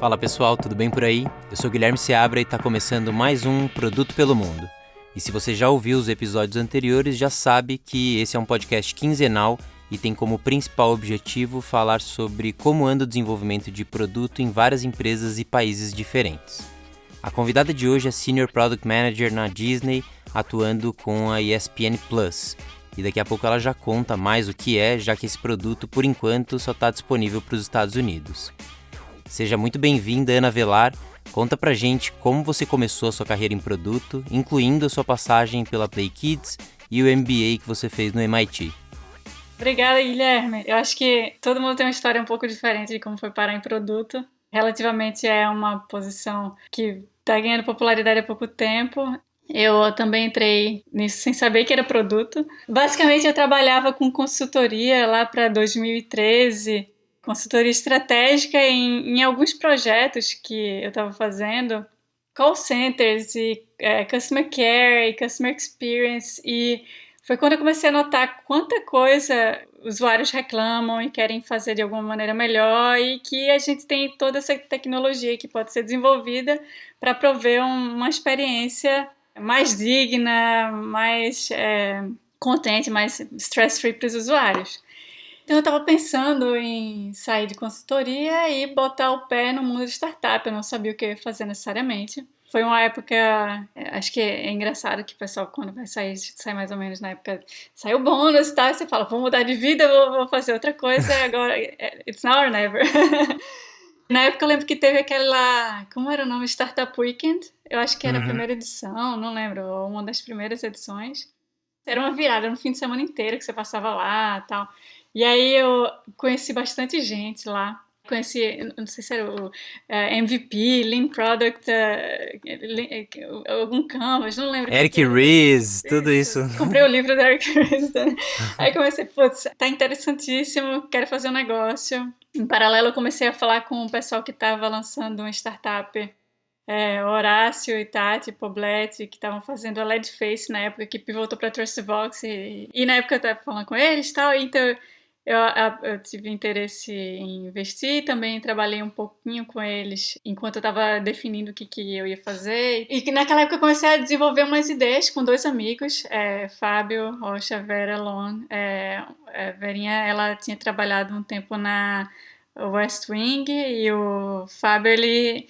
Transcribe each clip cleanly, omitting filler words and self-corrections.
Fala pessoal, tudo bem por aí? Eu sou Guilherme Seabra e está começando mais um Produto pelo Mundo. E se você já ouviu os episódios anteriores, já sabe que esse é um podcast quinzenal e tem como principal objetivo falar sobre como anda o desenvolvimento de produto em várias empresas e países diferentes. A convidada de hoje é Senior Product Manager na Disney, atuando com a ESPN+. E daqui a pouco ela já conta mais o que é, já que esse produto, por enquanto, só está disponível para os Estados Unidos. Seja muito bem-vinda, Ana Velar. Conta pra gente como você começou a sua carreira em produto, incluindo a sua passagem pela Play Kids e o MBA que você fez no MIT. Obrigada, Guilherme. Eu acho que todo mundo tem uma história um pouco diferente de como foi parar em produto. Relativamente é uma posição que está ganhando popularidade há pouco tempo. Eu também entrei nisso sem saber que era produto. Basicamente, eu trabalhava com consultoria lá para 2013, consultoria estratégica em alguns projetos que eu estava fazendo, call centers e customer care e customer experience, e foi quando eu comecei a notar quanta coisa usuários reclamam e querem fazer de alguma maneira melhor, e que a gente tem toda essa tecnologia que pode ser desenvolvida para prover uma experiência mais digna, mais contente, mais stress-free para os usuários. Então eu estava pensando em sair de consultoria e botar o pé no mundo de startup. Eu não sabia o que eu ia fazer necessariamente. Foi uma época, acho que é engraçado que o pessoal, quando vai sair, sai mais ou menos na época, sai o bônus e tal, e você fala, vou mudar de vida, vou fazer outra coisa, agora, it's now or never. Na época eu lembro que teve aquela, como era o nome? Startup Weekend. Eu acho que era a primeira edição, não lembro, ou uma das primeiras edições. Era uma virada no fim de semana inteiro que você passava lá e tal. E aí eu conheci bastante gente lá. Conheci, não sei se era o MVP, Lean Product, algum Canvas, não lembro. Eric Ries, tudo isso. Comprei o livro da Eric Ries. Aí comecei, putz, tá interessantíssimo, quero fazer um negócio. Em paralelo eu comecei a falar com o pessoal que estava lançando uma startup, Horácio e Tati Poblet, que estavam fazendo a Leadface na época, que pivotou para Trustbox, e na época eu estava falando com eles e tal, então eu tive interesse em investir, também trabalhei um pouquinho com eles enquanto eu estava definindo o que eu ia fazer. E naquela época eu comecei a desenvolver umas ideias com dois amigos, Fábio Rocha, Vera Lon. Verinha, ela tinha trabalhado um tempo na West Wing, e o Fábio, ele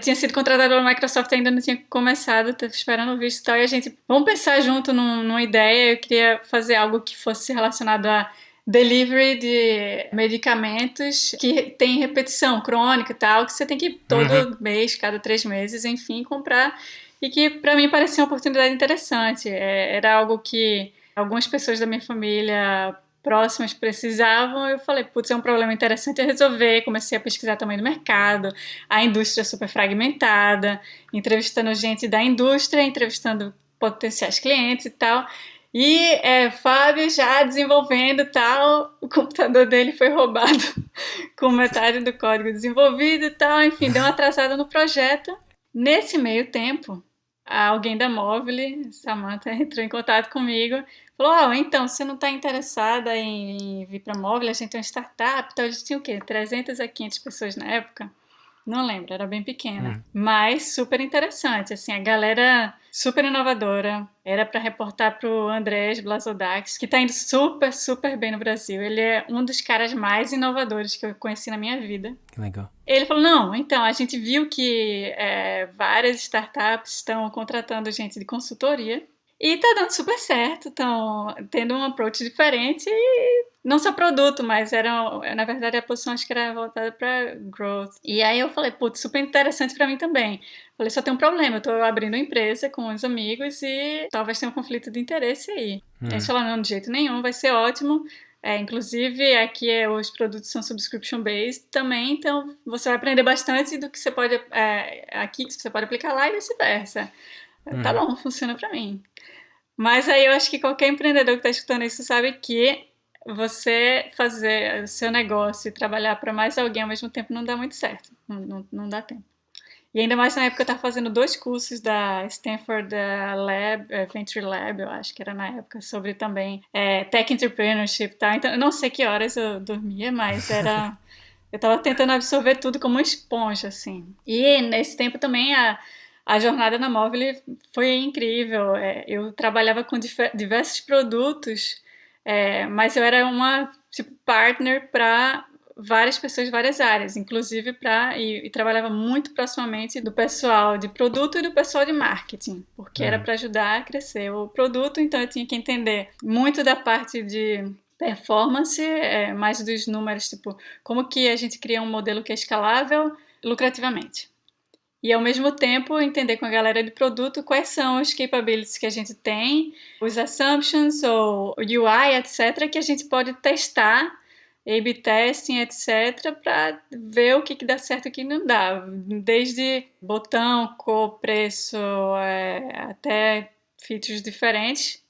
tinha sido contratado pela Microsoft, ainda não tinha começado, estava esperando o visto e tal, e a gente, vamos pensar junto numa ideia. Eu queria fazer algo que fosse relacionado a delivery de medicamentos que tem repetição crônica e tal, que você tem que ir todo mês, cada 3 meses, enfim, comprar, e que para mim parecia uma oportunidade interessante. Era algo que algumas pessoas da minha família próximas precisavam. Eu falei, putz, é um problema interessante a resolver. Comecei a pesquisar tamanho do mercado, a indústria super fragmentada, entrevistando gente da indústria, entrevistando potenciais clientes e tal. E Fábio já desenvolvendo tal, o computador dele foi roubado com metade do código desenvolvido e tal, enfim, deu uma atrasada no projeto. Nesse meio tempo, alguém da Movile, Samantha, entrou em contato comigo, falou, então, você não está interessada em vir para a Movile? A gente é uma startup, então a gente tinha o quê? 300 a 500 pessoas na época? Não lembro, era bem pequena, mas super interessante, assim, a galera super inovadora. Era para reportar pro Andrés Blasodakis, que tá indo super, super bem no Brasil. Ele é um dos caras mais inovadores que eu conheci na minha vida. Que legal. Ele falou, não, então, a gente viu que várias startups estão contratando gente de consultoria e tá dando super certo, estão tendo um approach diferente, e não só produto, mas na verdade a posição acho que era voltada para growth. E aí eu falei, putz, super interessante para mim também. Falei, só tem um problema, eu tô abrindo uma empresa com uns amigos e talvez tenha um conflito de interesse aí. Eles falaram, não, de jeito nenhum, vai ser ótimo. Inclusive, aqui os produtos são subscription-based também, então você vai aprender bastante do que você pode aqui, que você pode aplicar lá, e vice-versa. Tá bom, funciona para mim. Mas aí eu acho que qualquer empreendedor que está escutando isso sabe que você fazer o seu negócio e trabalhar para mais alguém ao mesmo tempo não dá muito certo, não dá tempo. E ainda mais na época eu estava fazendo 2 cursos da Stanford Lab, Venture Lab, eu acho que era na época, sobre também Tech Entrepreneurship, tá? Então eu não sei que horas eu dormia, mas era Eu estava tentando absorver tudo como uma esponja, assim. E nesse tempo também a jornada na Móvel foi incrível. Eu trabalhava com diversos produtos, mas eu era uma tipo partner para várias pessoas de várias áreas, inclusive e trabalhava muito proximamente do pessoal de produto e do pessoal de marketing, porque era para ajudar a crescer o produto, então eu tinha que entender muito da parte de performance, mais dos números, tipo, como que a gente cria um modelo que é escalável lucrativamente. E ao mesmo tempo entender com a galera de produto quais são os capabilities que a gente tem, os assumptions ou UI, etc., que a gente pode testar, A/B testing, etc., para ver o que dá certo e o que não dá. Desde botão, cor, preço, até features diferentes.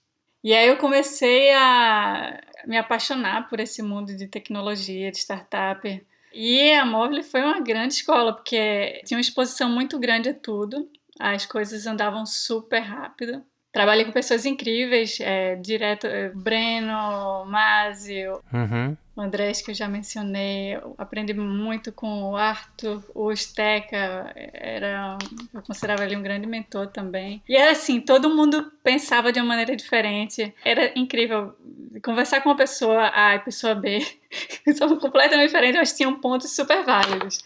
E aí eu comecei a me apaixonar por esse mundo de tecnologia, de startup. E a Móvel foi uma grande escola, porque tinha uma exposição muito grande a tudo, as coisas andavam super rápido. Trabalhei com pessoas incríveis, direto, Breno, Másio, Uhum. o Andrés, que eu já mencionei. Eu aprendi muito com o Arthur, o Steca, eu considerava ele um grande mentor também. E era assim, todo mundo pensava de uma maneira diferente. Era incrível conversar com uma pessoa A e pessoa B, são completamente diferentes, mas tinham pontos super válidos.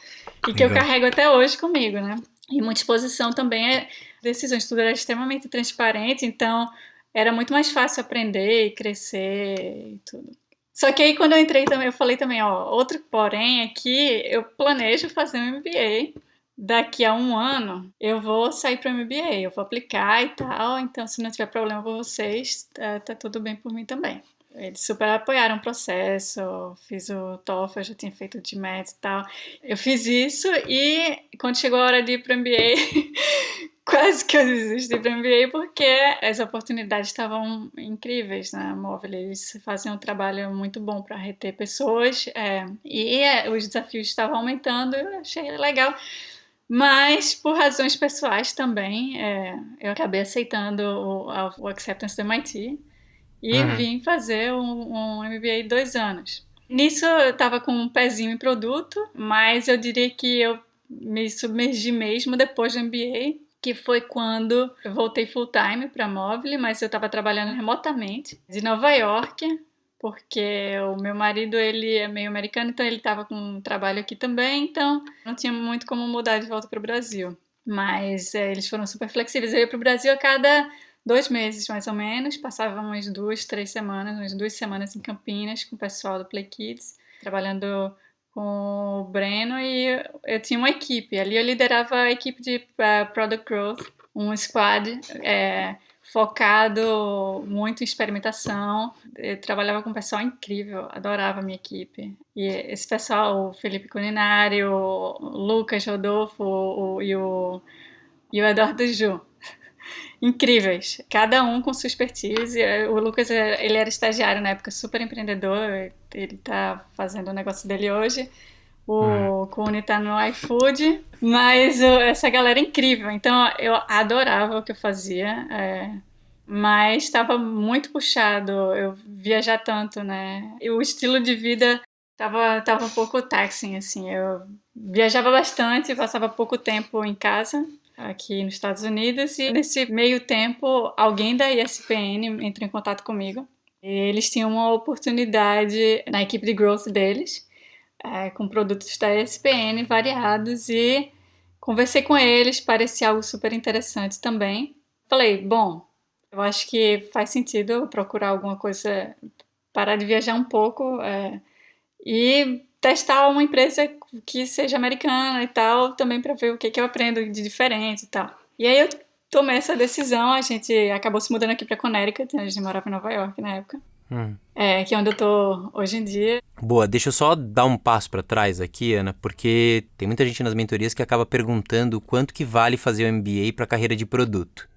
E que eu Legal. carrego até hoje comigo, né? E muita exposição também, decisões, tudo era extremamente transparente, então era muito mais fácil aprender e crescer e tudo. Só que aí quando eu entrei também, eu falei também, ó, outro porém é que eu planejo fazer um MBA. Daqui a um ano eu vou sair para o MBA, eu vou aplicar e tal, então se não tiver problema com vocês, tá tudo bem por mim também. Eles super apoiaram o processo, fiz o TOEFL, eu já tinha feito o GMAT e tal. Eu fiz isso e quando chegou a hora de ir para o MBA, quase que eu desisti do MBA porque as oportunidades estavam incríveis na Móvel. Eles fazem um trabalho muito bom para reter pessoas os desafios estavam aumentando. Eu achei legal. Mas, por razões pessoais também, eu acabei aceitando o acceptance do MIT e Uhum. vim fazer um MBA de 2 anos. Nisso eu estava com um pezinho em produto, mas eu diria que eu me submergi mesmo depois do MBA, que foi quando eu voltei full time para a Móvel, mas eu estava trabalhando remotamente de Nova York, porque o meu marido ele é meio americano, então ele estava com um trabalho aqui também, então não tinha muito como mudar de volta para o Brasil. Mas eles foram super flexíveis. Eu ia para o Brasil a cada 2 meses, mais ou menos. Passava umas 2, 3 semanas, umas 2 semanas em Campinas com o pessoal do Play Kids, trabalhando com o Breno, e eu tinha uma equipe. Ali eu liderava a equipe de Product Growth, um squad focado muito em experimentação. Eu trabalhava com um pessoal incrível, adorava a minha equipe. E esse pessoal, o Felipe Culinário, o Lucas Rodolfo e o Eduardo Ju, incríveis, cada um com sua expertise. O Lucas, ele era estagiário na época, super empreendedor, ele tá fazendo o negócio dele hoje. O Cune tá no iFood, mas essa galera é incrível, então eu adorava o que eu fazia, mas estava muito puxado, eu viajar tanto, né? E o estilo de vida tava um pouco taxing, assim, eu viajava bastante, passava pouco tempo em casa, aqui nos Estados Unidos, e nesse meio tempo alguém da ESPN entrou em contato comigo. Eles tinham uma oportunidade na equipe de growth deles, com produtos da ESPN variados, e conversei com eles, parecia algo super interessante também. Falei, bom, eu acho que faz sentido eu procurar alguma coisa, parar de viajar um pouco e testar uma empresa que seja americana e tal, também para ver o que eu aprendo de diferente e tal. E aí eu tomei essa decisão, a gente acabou se mudando aqui para Connecticut, a gente morava em Nova York na época, que é onde eu tô hoje em dia. Boa, deixa eu só dar um passo para trás aqui, Ana, porque tem muita gente nas mentorias que acaba perguntando quanto que vale fazer o MBA para a carreira de produto.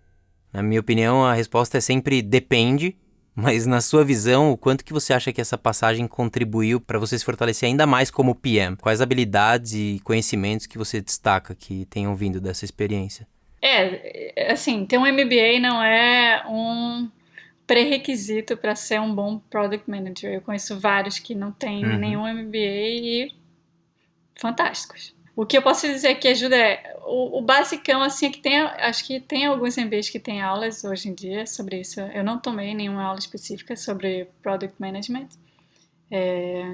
Na minha opinião, a resposta é sempre depende, mas na sua visão, o quanto que você acha que essa passagem contribuiu para você se fortalecer ainda mais como PM? Quais habilidades e conhecimentos que você destaca que tenham vindo dessa experiência? Assim, ter um MBA não é um pré-requisito para ser um bom Product Manager. Eu conheço vários que não têm nenhum MBA e fantásticos. O que eu posso dizer que ajuda é o basicão, assim, que tem, acho que tem alguns MBAs que têm aulas hoje em dia sobre isso. Eu não tomei nenhuma aula específica sobre Product Management,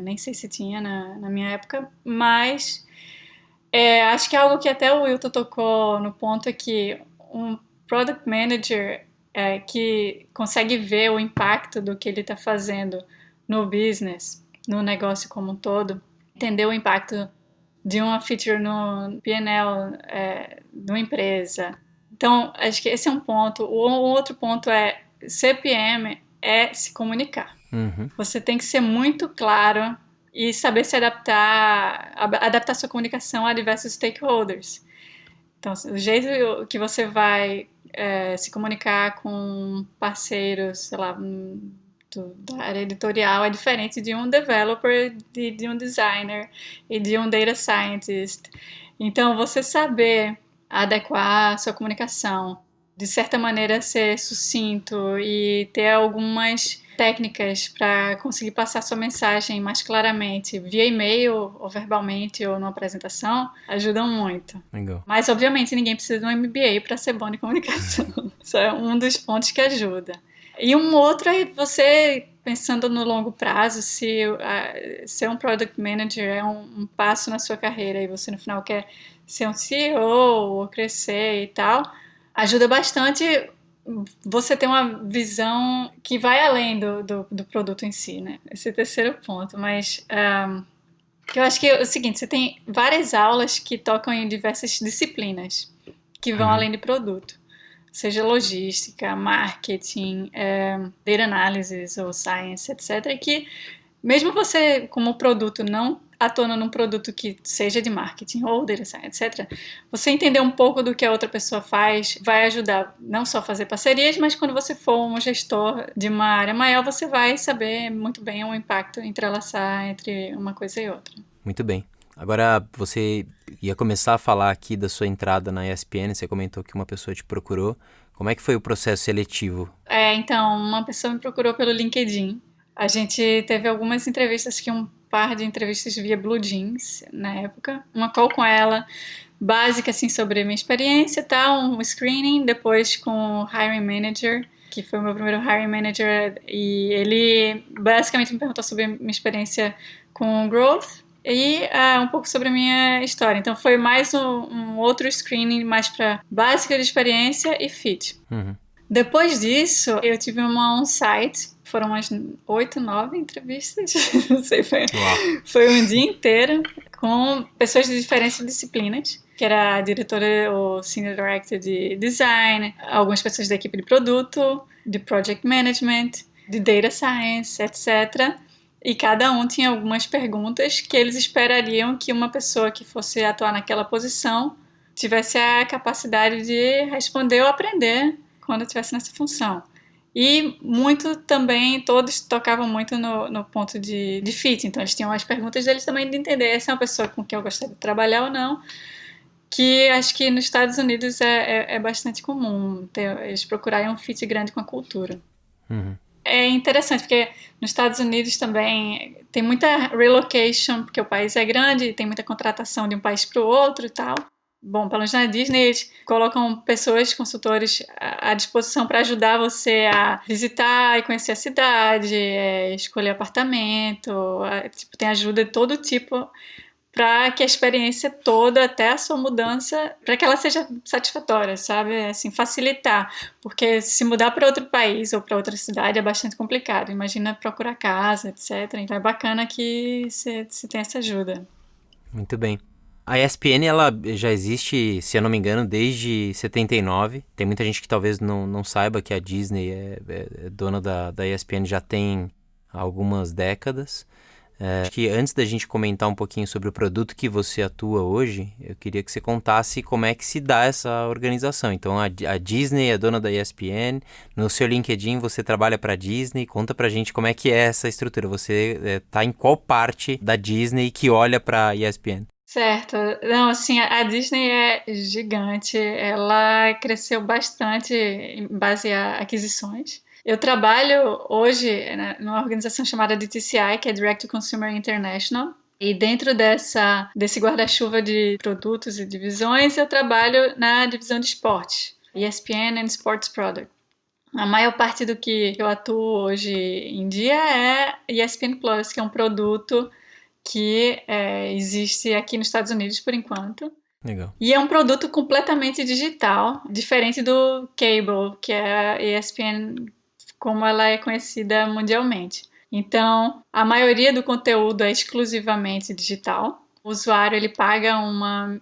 nem sei se tinha na minha época, mas acho que é algo que até o Wilton tocou no ponto é que um Product Manager que consegue ver o impacto do que ele está fazendo no business, no negócio como um todo, entender o impacto de uma feature no P&L de uma empresa. Então, acho que esse é um ponto. O outro ponto ser PM é se comunicar. Uhum. Você tem que ser muito claro e saber se adaptar sua comunicação a diversos stakeholders. Então, o jeito que você vai se comunicar com parceiros, sei lá, da área editorial é diferente de um developer, de um designer e de um data scientist. Então, você saber adequar a sua comunicação, de certa maneira ser sucinto e ter algumas técnicas para conseguir passar sua mensagem mais claramente via e-mail ou verbalmente ou numa apresentação, ajudam muito. Legal. Mas, obviamente, ninguém precisa de um MBA para ser bom em comunicação. Isso é um dos pontos que ajuda. E um outro é você, pensando no longo prazo, se ser um Product Manager é um passo na sua carreira e você no final quer ser um CEO ou crescer e tal, ajuda bastante você ter uma visão que vai além do produto em si, né? Esse é o terceiro ponto, mas eu acho que é o seguinte, você tem várias aulas que tocam em diversas disciplinas que vão além de produto. Seja logística, marketing, data analysis ou science, etc. E que mesmo você, como produto, não atuando num produto que seja de marketing ou data science, etc., você entender um pouco do que a outra pessoa faz vai ajudar não só a fazer parcerias, mas quando você for um gestor de uma área maior, você vai saber muito bem o impacto entrelaçar entre uma coisa e outra. Muito bem. Agora, você ia começar a falar aqui da sua entrada na ESPN, você comentou que uma pessoa te procurou. Como é que foi o processo seletivo? Então, uma pessoa me procurou pelo LinkedIn. A gente teve algumas entrevistas, que um par de entrevistas via Blue Jeans, na época. Uma call com ela, básica, assim, sobre a minha experiência e tal, um screening, depois com o hiring manager, que foi o meu primeiro hiring manager, e ele basicamente me perguntou sobre a minha experiência com growth, e um pouco sobre a minha história. Então foi mais um outro screening mais para básica de experiência e fit. Uhum. Depois disso, eu tive uma on-site, foram umas 8, 9 entrevistas, não sei, foi um dia inteiro com pessoas de diferentes disciplinas, que era a diretora ou senior director de design, algumas pessoas da equipe de produto, de project management, de data science, etc., e cada um tinha algumas perguntas que eles esperariam que uma pessoa que fosse atuar naquela posição tivesse a capacidade de responder ou aprender quando estivesse nessa função. E muito também, todos tocavam muito no ponto de fit. Então, eles tinham as perguntas deles também de entender se é uma pessoa com quem eu gostaria de trabalhar ou não, que acho que nos Estados Unidos é bastante comum eles procurarem um fit grande com a cultura. Uhum. É interessante, porque nos Estados Unidos também tem muita relocation, porque o país é grande, tem muita contratação de um país para o outro e tal. Bom, pelo menos na Disney, eles colocam pessoas, consultores à disposição para ajudar você a visitar e conhecer a cidade, escolher apartamento, tem ajuda de todo tipo para que a experiência toda, até a sua mudança, para que ela seja satisfatória, sabe? Assim, facilitar. Porque se mudar para outro país ou para outra cidade é bastante complicado. Imagina procurar casa, etc. Então é bacana que você tenha essa ajuda. Muito bem. A ESPN, ela já existe, se eu não me engano, desde 79. Tem muita gente que talvez não saiba que a Disney é dona da ESPN já tem algumas décadas. Acho que antes da gente comentar um pouquinho sobre o produto que você atua hoje, eu queria que você contasse como é que se dá essa organização. Então, a Disney é dona da ESPN, no seu LinkedIn você trabalha para a Disney, conta pra gente como é que é essa estrutura. Você tá em qual parte da Disney que olha para a ESPN? Certo. Não, assim, a Disney é gigante, ela cresceu bastante em base a aquisições. Eu trabalho hoje numa organização chamada DTCI, que é Direct to Consumer International, E dentro desse guarda-chuva de produtos e divisões, eu trabalho na divisão de esportes, ESPN and Sports Product. A maior parte do que eu atuo hoje em dia é ESPN Plus, que é um produto que existe aqui nos Estados Unidos por enquanto. Legal. E é um produto completamente digital, diferente do cable, que é a ESPN como ela é conhecida mundialmente. Então, a maioria do conteúdo é exclusivamente digital. O usuário ele paga uma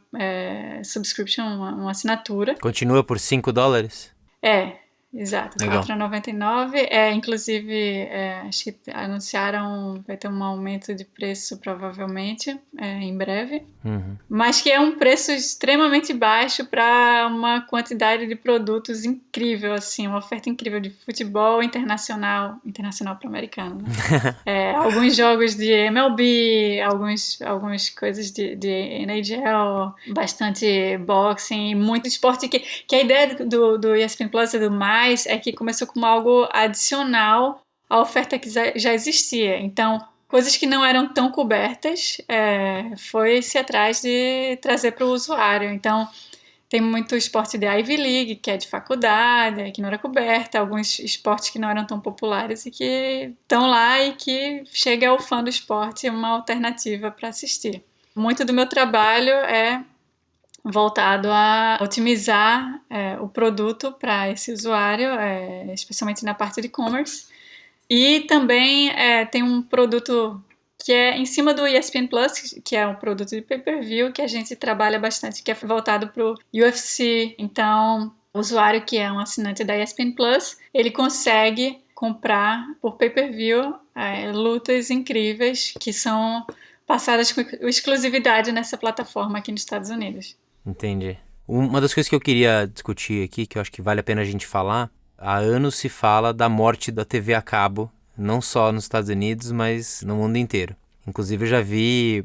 subscription, uma assinatura. Continua por $5? Exato, Legal. R$4,99. Inclusive, acho que anunciaram, vai ter um aumento de preço provavelmente em breve. Uhum. Mas que é um preço extremamente baixo para uma quantidade de produtos incrível, assim, uma oferta incrível de futebol internacional para o americano, né? Alguns jogos de MLB, algumas coisas de NHL, bastante boxing, muito esporte que a ideia do ESPN Plus e do Mais é que começou como algo adicional à oferta que já existia. Então, coisas que não eram tão cobertas, foi-se atrás de trazer para o usuário. Então, tem muito esporte de Ivy League, que é de faculdade, que não era coberta, alguns esportes que não eram tão populares e que estão lá e que chega ao fã do esporte uma alternativa para assistir. Muito do meu trabalho é voltado a otimizar o produto para esse usuário, especialmente na parte de e-commerce. E também tem um produto que é em cima do ESPN Plus, que é um produto de pay-per-view que a gente trabalha bastante, que é voltado para o UFC. Então, o usuário que é um assinante da ESPN Plus, ele consegue comprar por pay-per-view lutas incríveis que são passadas com exclusividade nessa plataforma aqui nos Estados Unidos. Entendi. Uma das coisas que eu queria discutir aqui, que eu acho que vale a pena a gente falar, há anos se fala da morte da TV a cabo, não só nos Estados Unidos, mas no mundo inteiro. Inclusive eu já vi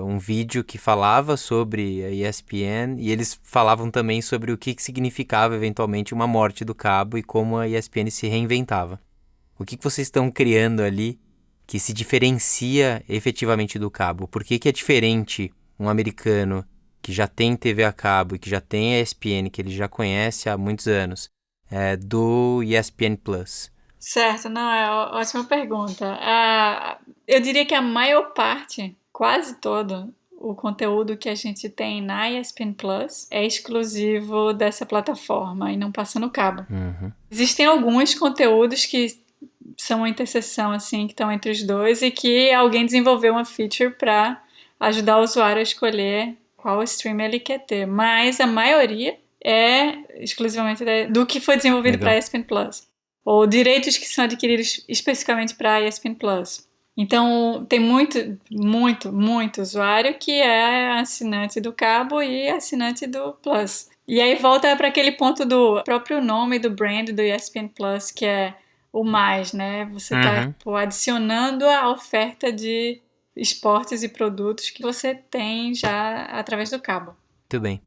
um vídeo que falava sobre a ESPN e eles falavam também sobre o que significava eventualmente uma morte do cabo e como a ESPN se reinventava. O que vocês estão criando ali que se diferencia efetivamente do cabo? Por que é diferente um americano que já tem TV a cabo e que já tem a ESPN, que ele já conhece há muitos anos, do ESPN Plus? Certo, não, ótima pergunta. Eu diria que a maior parte, quase todo, o conteúdo que a gente tem na ESPN Plus é exclusivo dessa plataforma e não passa no cabo. Uhum. Existem alguns conteúdos que são uma interseção, assim, que estão entre os dois e que alguém desenvolveu uma feature para ajudar o usuário a escolher qual stream ele quer ter. Mas a maioria é exclusivamente do que foi desenvolvido para a ESPN Plus. Ou direitos que são adquiridos especificamente para a ESPN Plus. Então, tem muito usuário que é assinante do cabo e assinante do Plus. E aí volta para aquele ponto do próprio nome do brand do ESPN Plus, que é o mais, né? Você está adicionando a oferta de esportes e produtos que você tem já através do cabo. Muito bem.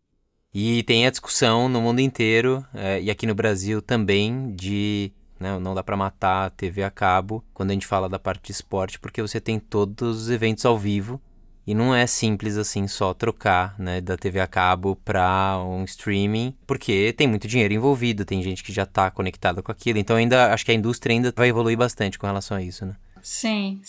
E tem a discussão no mundo inteiro, e aqui no Brasil também, de não dá para matar a TV a cabo quando a gente fala da parte de esporte, porque você tem todos os eventos ao vivo e não é simples assim só trocar, né, da TV a cabo para um streaming, porque tem muito dinheiro envolvido, tem gente que já está conectada com aquilo, então acho que a indústria ainda vai evoluir bastante com relação a isso, né? Sim.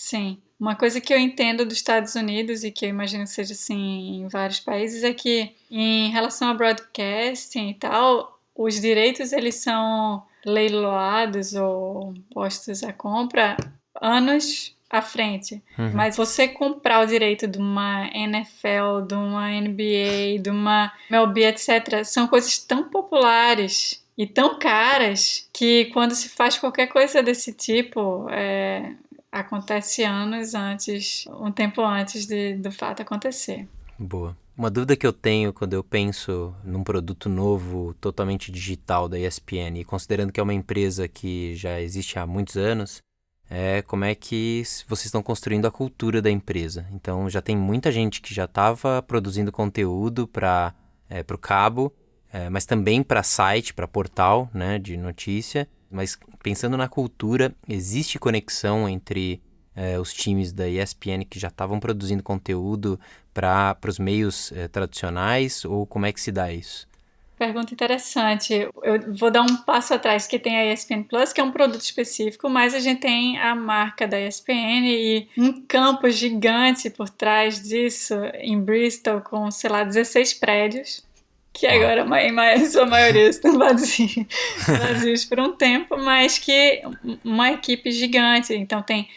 Uma coisa que eu entendo dos Estados Unidos e que eu imagino que seja assim em vários países é que em relação a broadcasting e tal, os direitos eles são leiloados ou postos à compra anos à frente. Mas você comprar o direito de uma NFL, de uma NBA, de uma MLB, etc., são coisas tão populares e tão caras que quando se faz qualquer coisa desse tipo, acontece anos antes, um tempo antes do fato acontecer. Boa. Uma dúvida que eu tenho quando eu penso num produto novo, totalmente digital da ESPN, e considerando que é uma empresa que já existe há muitos anos, como é que vocês estão construindo a cultura da empresa. Então já tem muita gente que já estava produzindo conteúdo para o cabo, mas também para site, para portal, né, de notícia. Mas pensando na cultura, existe conexão entre os times da ESPN que já estavam produzindo conteúdo para os meios tradicionais, ou como é que se dá isso? Pergunta interessante. Eu vou dar um passo atrás, que tem a ESPN Plus, que é um produto específico, mas a gente tem a marca da ESPN e um campus gigante por trás disso, em Bristol, com, sei lá, 16 prédios, que agora a sua maioria estão vazios por um tempo, mas que uma equipe gigante. Então tem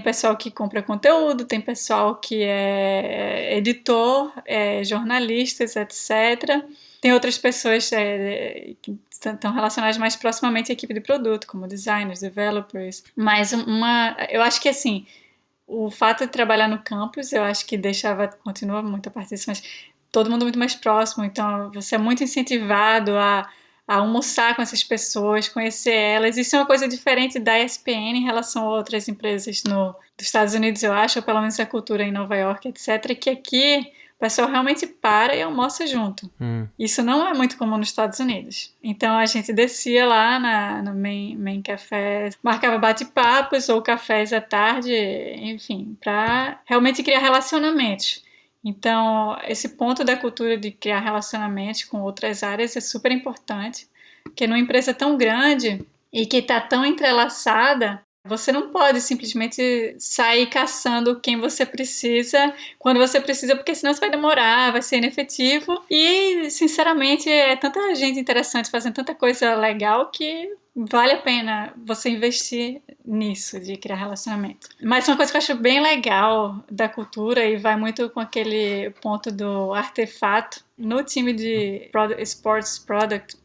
pessoal que compra conteúdo, tem pessoal que é editor, jornalistas, etc. Tem outras pessoas que estão relacionadas mais proximamente à equipe de produto, como designers, developers. Mas eu acho que assim, o fato de trabalhar no campus, eu acho que continua muito a parte disso, mas todo mundo muito mais próximo, então você é muito incentivado a almoçar com essas pessoas, conhecer elas. Isso é uma coisa diferente da ESPN em relação a outras empresas dos Estados Unidos, eu acho, ou pelo menos a cultura em Nova York, etc., que aqui o pessoal realmente para e almoça junto. Isso não é muito comum nos Estados Unidos. Então a gente descia lá no main café, marcava bate-papos ou cafés à tarde, enfim, para realmente criar relacionamentos. Então, esse ponto da cultura de criar relacionamentos com outras áreas é super importante, porque numa empresa tão grande e que está tão entrelaçada, você não pode simplesmente sair caçando quem você precisa, quando você precisa, porque senão você vai demorar, vai ser inefetivo. E, sinceramente, é tanta gente interessante fazendo tanta coisa legal que vale a pena você investir nisso, de criar relacionamento. Mas uma coisa que eu acho bem legal da cultura, e vai muito com aquele ponto do artefato, no time de Sports Product,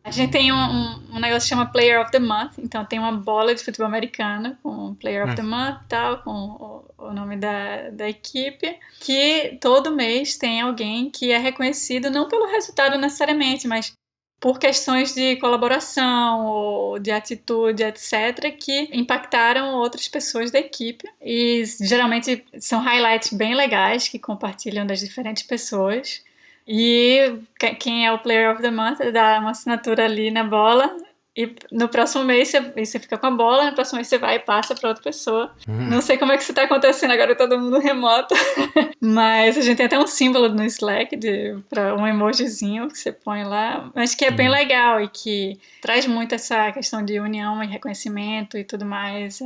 a gente tem um negócio que chama Player of the Month, então tem uma bola de futebol americano com Player of the Month, tal, com o nome da equipe, que todo mês tem alguém que é reconhecido não pelo resultado necessariamente, mas por questões de colaboração ou de atitude, etc., que impactaram outras pessoas da equipe. E geralmente são highlights bem legais que compartilham das diferentes pessoas. E quem é o Player of the Month dá uma assinatura ali na bola, e no próximo mês você fica com a bola, no próximo mês você vai e passa para outra pessoa. Não sei como é que isso está acontecendo agora, todo mundo remoto, mas a gente tem até um símbolo no Slack para um emojizinho que você põe lá, mas que é bem legal e que traz muito essa questão de união e reconhecimento e tudo mais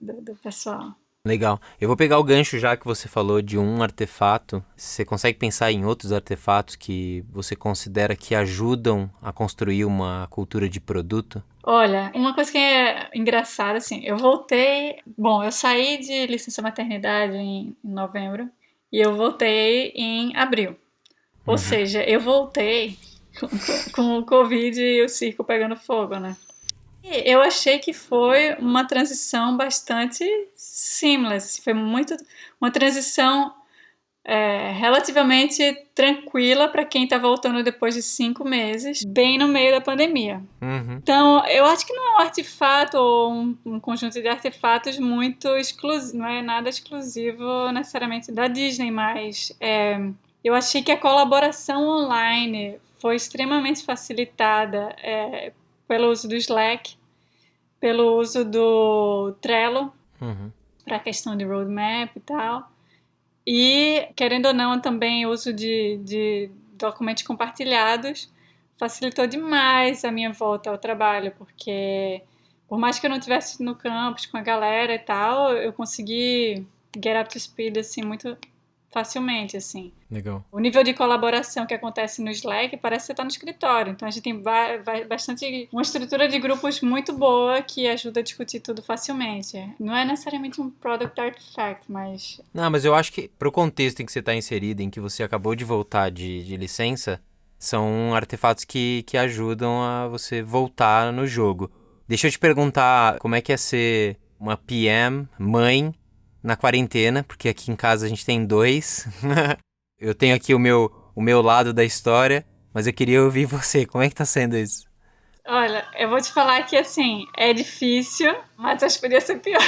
do pessoal. Legal. Eu vou pegar o gancho já que você falou de um artefato. Você consegue pensar em outros artefatos que você considera que ajudam a construir uma cultura de produto? Olha, uma coisa que é engraçada, assim, eu saí de licença maternidade em novembro e eu voltei em abril. Ou seja, eu voltei com o Covid e o circo pegando fogo, né? E eu achei que foi uma transição bastante seamless, foi uma transição relativamente tranquila para quem está voltando depois de 5 meses, bem no meio da pandemia. Então, eu acho que não é um artefato ou um conjunto de artefatos muito exclusivo, não é nada exclusivo necessariamente da Disney, mas eu achei que a colaboração online foi extremamente facilitada pelo uso do Slack, pelo uso do Trello, para a questão de roadmap e tal. E, querendo ou não, também o uso de documentos compartilhados facilitou demais a minha volta ao trabalho, porque por mais que eu não estivesse no campus com a galera e tal, eu consegui get up to speed assim, muito facilmente, assim. Legal. O nível de colaboração que acontece no Slack parece que você está no escritório. Então a gente tem bastante uma estrutura de grupos muito boa que ajuda a discutir tudo facilmente. Não é necessariamente um product artifact, mas... Não, mas eu acho que pro contexto em que você está inserido, em que você acabou de voltar de licença, são artefatos que ajudam a você voltar no jogo. Deixa eu te perguntar como é que é ser uma PM, mãe, na quarentena, porque aqui em casa a gente tem 2. Eu tenho aqui o meu lado da história, mas eu queria ouvir você. Como é que tá sendo isso? Olha, eu vou te falar que, assim, é difícil, mas acho que podia ser pior.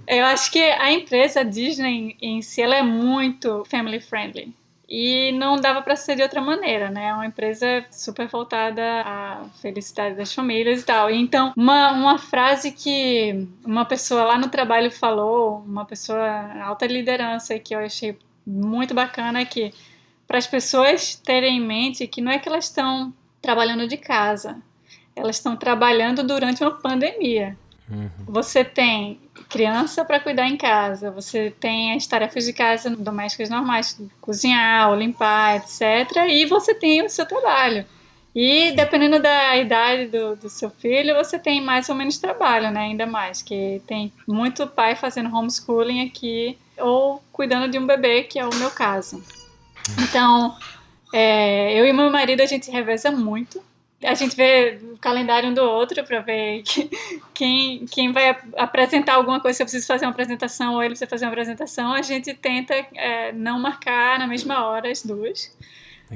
Eu acho que a empresa Disney em si, ela é muito family friendly. e não dava para ser de outra maneira, né? É uma empresa super voltada à felicidade das famílias e tal. E então, uma frase que uma pessoa lá no trabalho falou, uma pessoa alta liderança, que eu achei muito bacana, é que para as pessoas terem em mente que não é que elas estão trabalhando de casa, elas estão trabalhando durante uma pandemia. Você tem criança para cuidar em casa, você tem as tarefas de casa domésticas normais, cozinhar ou limpar, etc. E você tem o seu trabalho. E dependendo da idade do seu filho, você tem mais ou menos trabalho, né? Ainda mais, que tem muito pai fazendo homeschooling aqui ou cuidando de um bebê, que é o meu caso. Então, eu e meu marido, a gente reveza muito. A gente vê o calendário um do outro para ver quem vai apresentar alguma coisa. Se eu preciso fazer uma apresentação ou ele precisa fazer uma apresentação, a gente tenta não marcar na mesma hora as duas,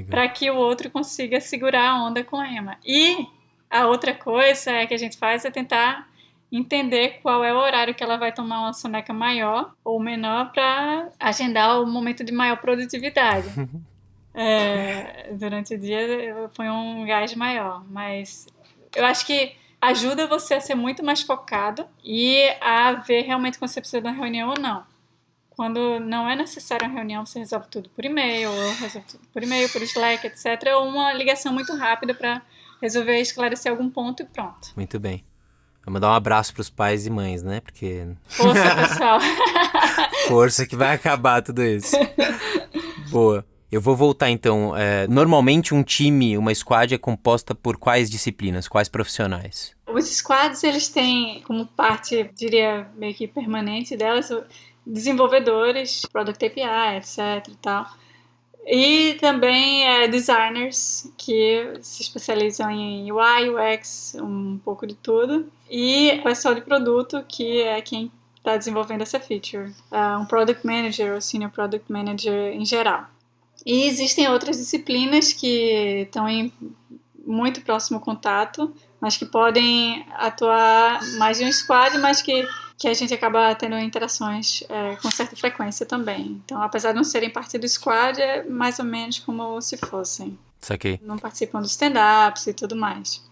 para que o outro consiga segurar a onda com a Emma. E a outra coisa que a gente faz é tentar entender qual é o horário que ela vai tomar uma soneca maior ou menor para agendar o momento de maior produtividade. Durante o dia foi um gás maior, mas eu acho que ajuda você a ser muito mais focado e a ver realmente quando você precisa de uma reunião ou não. Quando não é necessário uma reunião, você resolve tudo por e-mail, por Slack, etc. Ou uma ligação muito rápida para resolver e esclarecer algum ponto e pronto. Muito bem. Vou mandar um abraço pros pais e mães, né? Porque... Força, pessoal! Força que vai acabar tudo isso. Boa. Eu vou voltar então. Normalmente um time, uma squad é composta por quais disciplinas, quais profissionais? Os squads, eles têm como parte, diria, meio que permanente delas, desenvolvedores, Product API, etc e tal. E também designers que se especializam em UI, UX, um pouco de tudo. E o pessoal de produto, que é quem está desenvolvendo essa feature. Um Product Manager ou Senior Product Manager em geral. E existem outras disciplinas que estão em muito próximo contato, mas que podem atuar mais em um squad, mas que a gente acaba tendo interações com certa frequência também. Então, apesar de não serem parte do squad, é mais ou menos como se fossem. Saquei. Não participam dos stand-ups e tudo mais.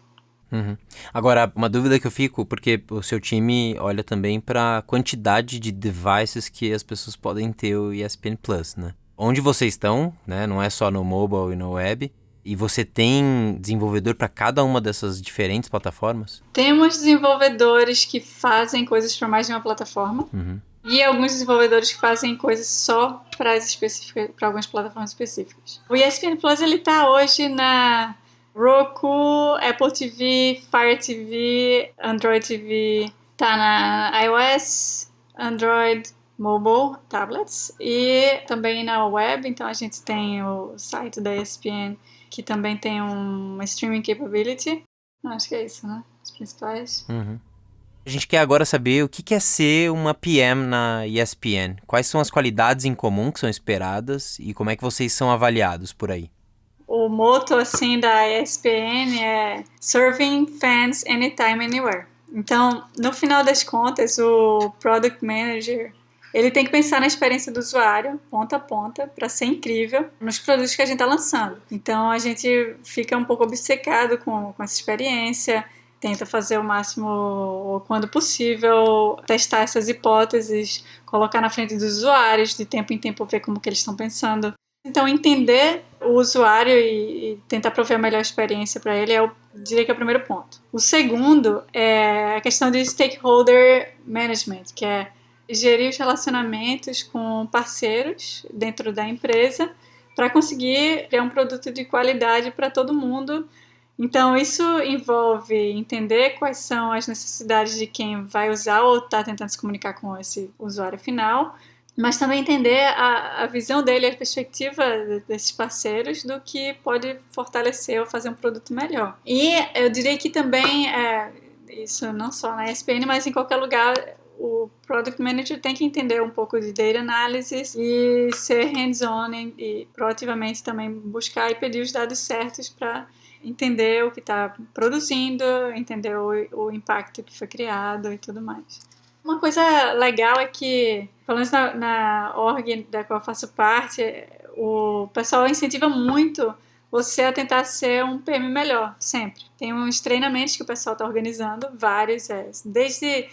Uhum. Agora, uma dúvida que eu fico, porque o seu time olha também para a quantidade de devices que as pessoas podem ter o ESPN Plus, né? Onde vocês estão, né? Não é só no mobile e no web. E você tem desenvolvedor para cada uma dessas diferentes plataformas? Temos desenvolvedores que fazem coisas para mais de uma plataforma. Uhum. E alguns desenvolvedores que fazem coisas só para algumas plataformas específicas. O ESPN Plus está hoje na Roku, Apple TV, Fire TV, Android TV. Está na iOS, Android, mobile, tablets. E também na web. Então a gente tem o site da ESPN, que também tem uma streaming capability. Acho que é isso, né? Os principais. Uhum. A gente quer agora saber o que é ser uma PM na ESPN. Quais são as qualidades em comum que são esperadas e como é que vocês são avaliados por aí? O motto, assim, da ESPN é Serving Fans Anytime, Anywhere. Então, no final das contas, o Product Manager, ele tem que pensar na experiência do usuário, ponta a ponta, para ser incrível nos produtos que a gente está lançando. Então, a gente fica um pouco obcecado com essa experiência, tenta fazer o máximo, quando possível, testar essas hipóteses, colocar na frente dos usuários, de tempo em tempo ver como que eles estão pensando. Então, entender o usuário e tentar prover a melhor experiência para ele diria que é o primeiro ponto. O segundo é a questão de stakeholder management, que é gerir os relacionamentos com parceiros dentro da empresa para conseguir criar um produto de qualidade para todo mundo. Então, isso envolve entender quais são as necessidades de quem vai usar ou está tentando se comunicar com esse usuário final, mas também entender a visão dele, a perspectiva desses parceiros do que pode fortalecer ou fazer um produto melhor. E eu diria que também, isso não só na ESPN, mas em qualquer lugar, o Product Manager tem que entender um pouco de Data Analysis e ser hands-on e proativamente também buscar e pedir os dados certos para entender o que está produzindo, entender o impacto que foi criado e tudo mais. Uma coisa legal é que, pelo menos na org da qual eu faço parte, o pessoal incentiva muito você a tentar ser um PM melhor, sempre. Tem uns treinamentos que o pessoal está organizando, vários, desde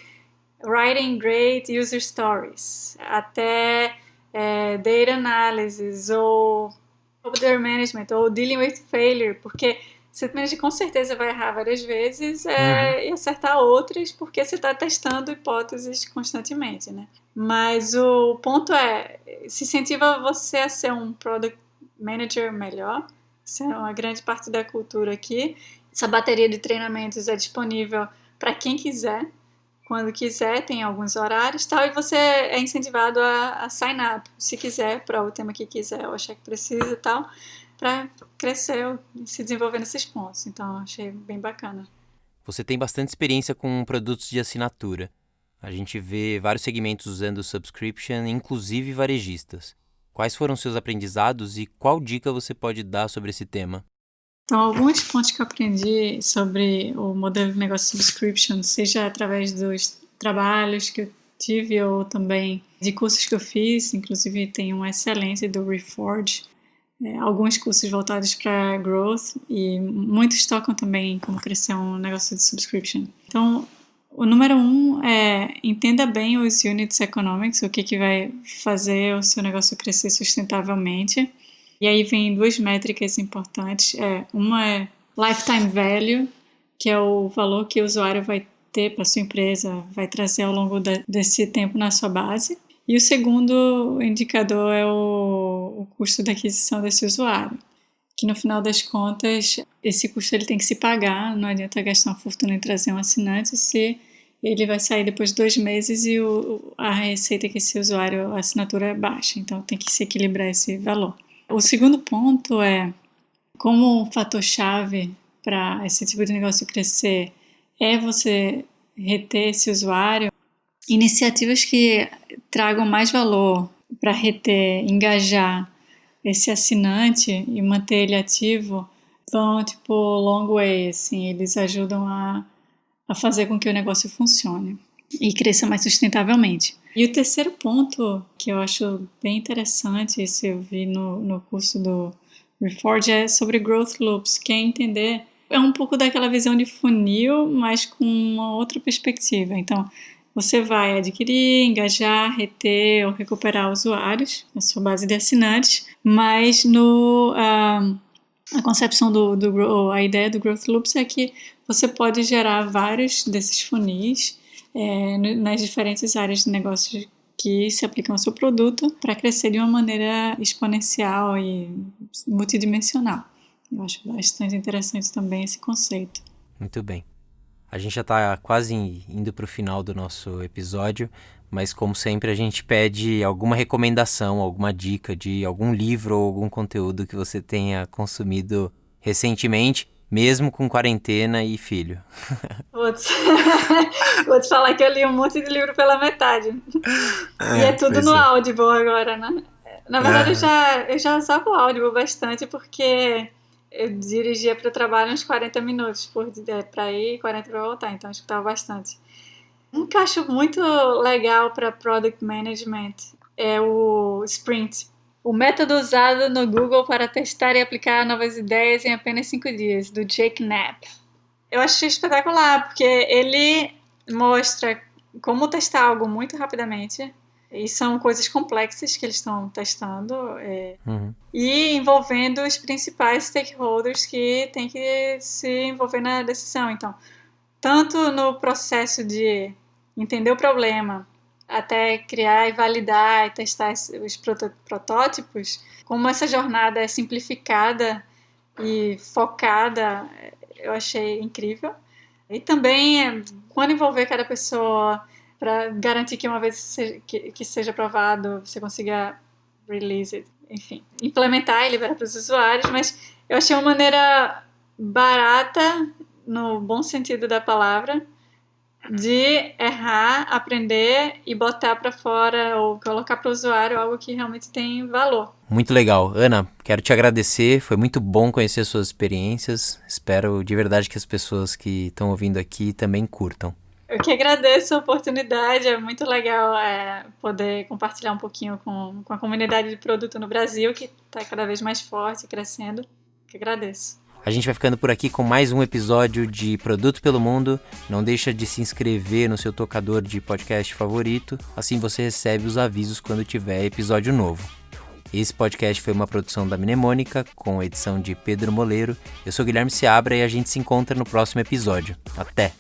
Writing Great User Stories, até Data Analysis, ou Order Management, ou Dealing with Failure, porque você com certeza vai errar várias vezes e acertar outras, porque você está testando hipóteses constantemente, né? Mas o ponto se incentiva você a ser um Product Manager melhor. Isso é uma grande parte da cultura aqui. Essa bateria de treinamentos é disponível para quem quiser, quando quiser, tem alguns horários e tal, e você é incentivado a sign up, se quiser, para o tema que quiser, ou achar que precisa e tal, para crescer e se desenvolver nesses pontos. Então, achei bem bacana. Você tem bastante experiência com produtos de assinatura. A gente vê vários segmentos usando subscription, inclusive varejistas. Quais foram seus aprendizados e qual dica você pode dar sobre esse tema? Então, alguns pontos que eu aprendi sobre o modelo de negócio subscription, seja através dos trabalhos que eu tive ou também de cursos que eu fiz, inclusive tem um excelente do Reforge, alguns cursos voltados para growth e muitos tocam também em como crescer um negócio de subscription. Então, o número 1 é entenda bem os units economics, o que vai fazer o seu negócio crescer sustentavelmente. E aí vem duas métricas importantes. Uma é lifetime value, que é o valor que o usuário vai ter para sua empresa, vai trazer ao longo desse tempo na sua base. E o segundo indicador é o custo da aquisição desse usuário, que no final das contas, esse custo ele tem que se pagar, não adianta gastar uma fortuna em trazer um assinante se ele vai sair depois de 2 meses e a receita que esse usuário, a assinatura é baixa, então tem que se equilibrar esse valor. O segundo ponto como um fator-chave para esse tipo de negócio crescer é você reter esse usuário. Iniciativas que tragam mais valor para reter, engajar esse assinante e manter ele ativo vão, long way, assim, eles ajudam a fazer com que o negócio funcione e cresça mais sustentavelmente. E o terceiro ponto que eu acho bem interessante, isso eu vi no curso do Reforge, é sobre Growth Loops, que é entender, é um pouco daquela visão de funil, mas com uma outra perspectiva. Então, você vai adquirir, engajar, reter ou recuperar usuários na sua base de assinantes, mas a concepção a ideia do Growth Loops é que você pode gerar vários desses funis nas diferentes áreas de negócios que se aplicam ao seu produto para crescer de uma maneira exponencial e multidimensional. Eu acho bastante interessante também esse conceito. Muito bem. A gente já está quase indo para o final do nosso episódio, mas como sempre a gente pede alguma recomendação, alguma dica de algum livro ou algum conteúdo que você tenha consumido recentemente, mesmo com quarentena e filho. Vou te falar que eu li um monte de livro pela metade. E é tudo no Audible agora, né? Na verdade, eu já usava o Audible bastante porque eu dirigia para o trabalho uns 40 minutos para ir e 40 para voltar, então eu escutava bastante. Um que eu acho muito legal para Product Management é o Sprint. O método usado no Google para testar e aplicar novas ideias em apenas 5 dias, do Jake Knapp. Eu achei espetacular, porque ele mostra como testar algo muito rapidamente, e são coisas complexas que eles estão testando, e envolvendo os principais stakeholders que têm que se envolver na decisão. Então, tanto no processo de entender o problema, até criar e validar e testar os protótipos, como essa jornada é simplificada e focada, eu achei incrível. E também, quando envolver cada pessoa, para garantir que uma vez que seja aprovado, você consiga release it, enfim, implementar e liberar para os usuários, mas eu achei uma maneira barata, no bom sentido da palavra, de errar, aprender e botar para fora ou colocar para o usuário algo que realmente tem valor. Muito legal. Ana, quero te agradecer, foi muito bom conhecer suas experiências, espero de verdade que as pessoas que estão ouvindo aqui também curtam. Eu que agradeço a oportunidade, é muito legal poder compartilhar um pouquinho com a comunidade de produto no Brasil, que está cada vez mais forte, crescendo. Que agradeço. A gente vai ficando por aqui com mais um episódio de Produto pelo Mundo. Não deixa de se inscrever no seu tocador de podcast favorito, assim você recebe os avisos quando tiver episódio novo. Esse podcast foi uma produção da Mnemônica, com edição de Pedro Moleiro. Eu sou Guilherme Seabra e a gente se encontra no próximo episódio. Até!